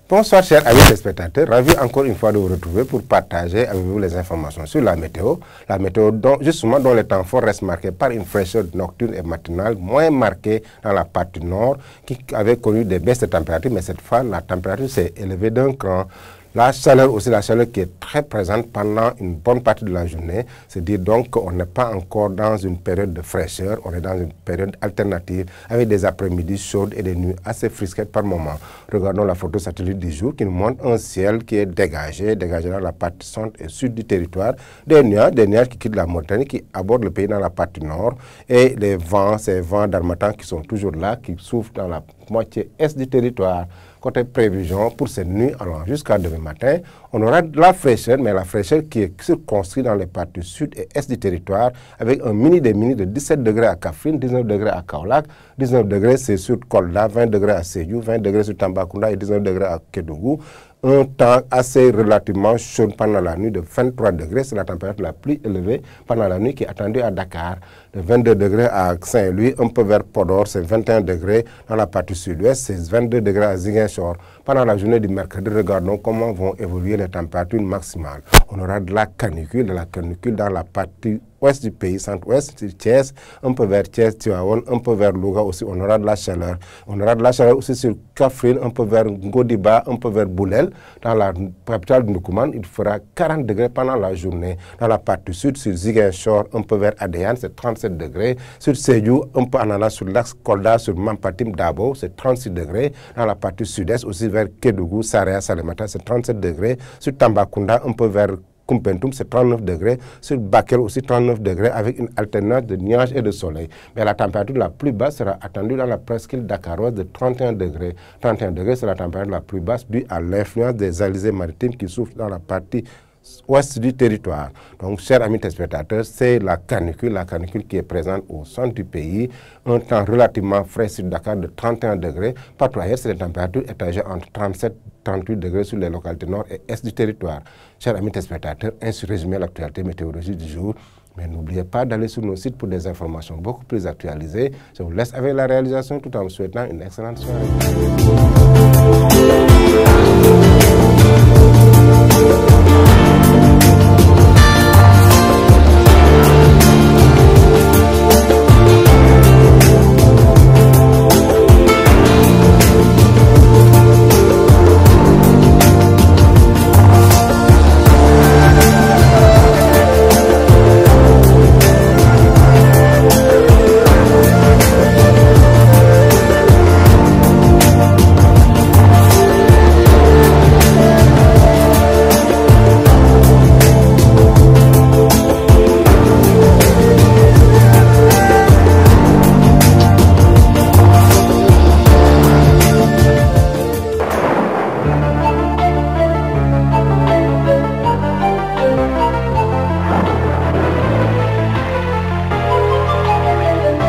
Bonsoir chers amis téléspectateurs, ravi encore une fois de vous retrouver pour partager avec vous les informations sur la météo dont les temps forts restent marqués par une fraîcheur nocturne et matinale moins marquée dans la partie nord qui avait connu des baisses de température, mais cette fois la température s'est élevée d'un cran. La chaleur aussi, la chaleur qui est très présente pendant une bonne partie de la journée, c'est-à-dire donc qu'on n'est pas encore dans une période de fraîcheur, on est dans une période alternative avec des après-midi chaudes et des nuits assez frisquettes par moment. Regardons la photo satellite du jour qui nous montre un ciel qui est dégagé dans la partie centre et sud du territoire, des nuages qui quittent la Mauritanie, qui abordent le pays dans la partie nord et les vents, ces vents d'harmattan qui sont toujours là, qui soufflent dans la moitié est du territoire. Côté prévision, pour cette nuit, alors jusqu'à demain matin, on aura de la fraîcheur, mais la fraîcheur qui est circonscrite dans les parties sud et est du territoire, avec un mini de 17 degrés à Kaffrine, 19 degrés à Kaolack, 19 degrés c'est sur Kolda, 20 degrés à Sédhiou, 20 degrés sur Tambacounda et 19 degrés à Kédougou. Un temps assez relativement chaud pendant la nuit de 23 degrés, c'est la température la plus élevée pendant la nuit qui est attendue à Dakar. De 22 degrés à Saint-Louis, un peu vers Podor, c'est 21 degrés dans la partie sud-ouest, c'est 22 degrés à Ziguinchor. Pendant la journée du mercredi, regardons comment vont évoluer les températures maximales. On aura de la canicule dans la partie ouest du pays, centre-ouest, Thiès, un peu vers Thiès, Tivaouane, un peu vers Louga aussi, on aura de la chaleur. On aura de la chaleur aussi sur Kaffrine, un peu vers Ngodiba, un peu vers Boulel. Dans la capitale de Ndoukoumane, il fera 40 degrés pendant la journée. Dans la partie sud, sur Ziguinchor, un peu vers Adéane, c'est 37 degrés. Sur Sédhiou, un peu en allant sur l'axe Kolda, sur Mampatim, Dabo, c'est 36 degrés. Dans la partie sud-est, aussi vers Kédougou, Saraya, Salemata, c'est 37 degrés. Sur Tambacounda, un peu vers Kumpentum, c'est 39 degrés. Sur Bakel aussi 39 degrés avec une alternance de nuages et de soleil. Mais la température la plus basse sera attendue dans la presqu'île dakaroise de 31 degrés. 31 degrés, c'est la température la plus basse due à l'influence des alizés maritimes qui souffrent dans la partie ouest du territoire. Donc, chers amis téléspectateurs, c'est la canicule qui est présente au centre du pays. Un temps relativement frais sur Dakar de 31 degrés. Partout ailleurs, c'est des températures étagées entre 37 et 38 degrés sur les localités nord et est du territoire. Chers amis téléspectateurs, ainsi résumé l'actualité météorologique du jour. Mais n'oubliez pas d'aller sur nos sites pour des informations beaucoup plus actualisées. Je vous laisse avec la réalisation tout en vous souhaitant une excellente soirée.